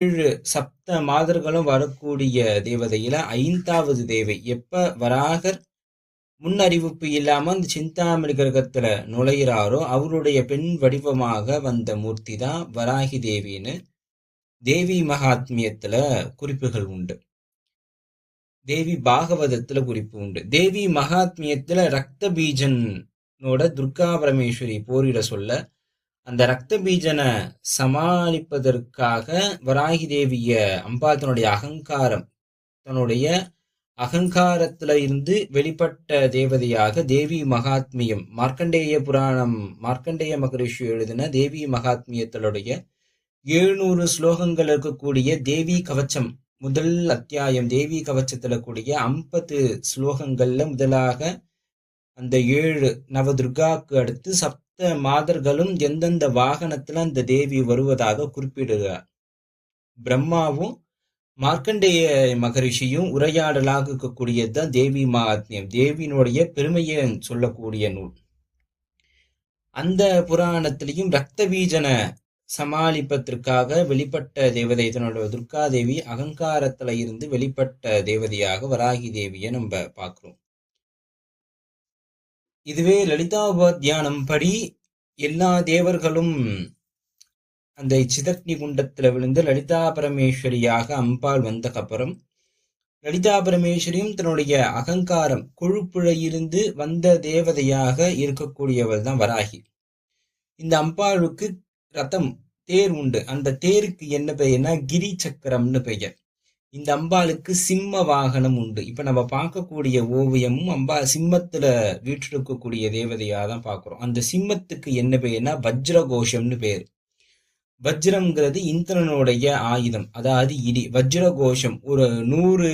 சப்த மாதர்களும் வரக்கூடிய தேவதையில 5வது தேவை. எப்ப வராகர் முன் அறிவிப்பு இல்லாம அந்த சிந்தாமணி கிரகத்துல நுழையிறாரோ அவருடைய பெண் வடிவமாக வந்த மூர்த்தி தான் வராகி தேவின்னு தேவி மகாத்மியத்துல குறிப்புகள் உண்டு. தேவி பாகவதத்துல குறிப்பு உண்டு. தேவி மகாத்மியத்துல ரக்த பீஜனோட துர்கா பரமேஸ்வரி போரிட சொல்ல அந்த ரக்த பீஜனை சமாளிப்பதற்காக வராகி தேவிய அம்பாள் தன்னுடைய அகங்காரத்துல இருந்து வெளிப்பட்ட தேவதையாக தேவி மகாத்மியம் மார்க்கண்டேய புராணம் மார்க்கண்டேய மகரிஷி எழுதின தேவி மகாத்மியத்தினுடைய 700 ஸ்லோகங்கள் இருக்கக்கூடிய தேவி கவச்சம் முதல் அத்தியாயம் தேவி கவச்சத்துல கூடிய 50 ஸ்லோகங்கள்ல முதலாக அந்த 7 நவதுர்காக்கு அடுத்து சப்த மாதர்களும் எந்தெந்த வாகனத்துல அந்த தேவி வருவதாக குறிப்பிடுகிறார். பிரம்மாவும் மார்க்கண்டேய மகரிஷியும் உரையாடலாக இருக்கக்கூடியதுதான் தேவி மகாத்மியம், தேவியினுடைய பெருமையை சொல்லக்கூடிய நூல். அந்த புராணத்திலையும் ரக்த பீஜனை சமாளிப்பதற்காக வெளிப்பட்ட தேவதை தன்னோட துர்காதேவி அகங்காரத்துல இருந்து வெளிப்பட்ட தேவதையாக வராகி தேவியை நம்ம பார்க்கிறோம். இதுவே லலிதாபத்தியானம் படி எல்லா தேவர்களும் அந்த சிதக்னி குண்டத்துல விழுந்து லலிதா பரமேஸ்வரியாக அம்பாள் வந்தக்கப்புறம் லலிதா பரமேஸ்வரியும் தன்னுடைய அகங்காரம் கொழுப்புழையிருந்து வந்த தேவதையாக இருக்கக்கூடியவள் தான் வராகி. இந்த அம்பாளுக்கு ரதம் தேர் உண்டு. அந்த தேருக்கு என்ன பெயர்னா கிரி சக்கரம்னு பெயர். இந்த அம்பாளுக்கு சிம்ம வாகனம் உண்டு. இப்ப நம்ம பார்க்கக்கூடிய ஓவியமும் அம்பாள் சிம்மத்துல வீற்றிருக்கக்கூடிய தேவதையா தான் பார்க்கிறோம். அந்த சிம்மத்துக்கு என்ன பெயர்னா வஜ்ரகோஷம்னு பேர். வஜ்ரம்ங்கிறது இந்திரனுடைய ஆயுதம், அதாவது இடி. வஜ்ரகோஷம் ஒரு 100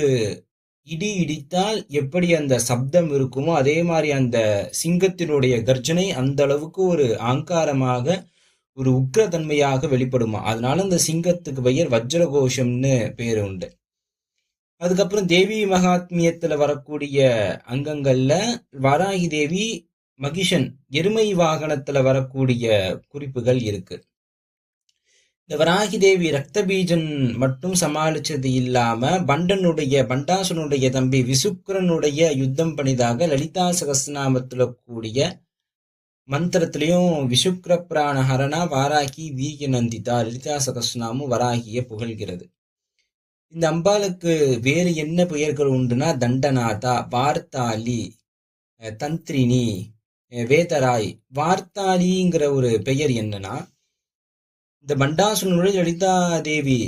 இடி இடித்தால் எப்படி அந்த சப்தம் இருக்குமோ அதே மாதிரி அந்த சிங்கத்தினுடைய கர்ஜனை அந்த அளவுக்கு ஒரு ஆங்காரமாக ஒரு உக்ரதன்மையாக வெளிப்படுமா. அதனால அந்த சிங்கத்துக்கு பெயர் வஜ்ரகோஷம்னு பேர் உண்டு. அதுக்கப்புறம் தேவி மகாத்மியத்துல வரக்கூடிய அங்கங்கள்ல வராகி தேவி மகிஷன் எருமை வாகனத்துல வரக்கூடிய குறிப்புகள் இருக்கு. இந்த வராகி தேவி ரக்த பீஜன் மட்டும் சமாளிச்சது இல்லாம பண்டாசுனுடைய தம்பி விசுக்கரனுடைய யுத்தம் பண்ணிதாக லலிதா சகஸ்ரநாமத்துல கூடிய மந்திரத்திலையும் விசுக்ர பிராண ஹரணா வாராகி வீக நந்திதா லலிதா சகஸ்ரநாமும் வராகிய புகழ்கிறது. இந்த அம்பாளுக்கு வேறு என்ன பெயர்கள் உண்டுனா தண்டநாதா, வார்த்தாளி, தந்திரினி, வேதராய். வார்த்தாளிங்கிற ஒரு பெயர் என்னன்னா இந்த பண்டாசுரனுடைய லலிதா தேவி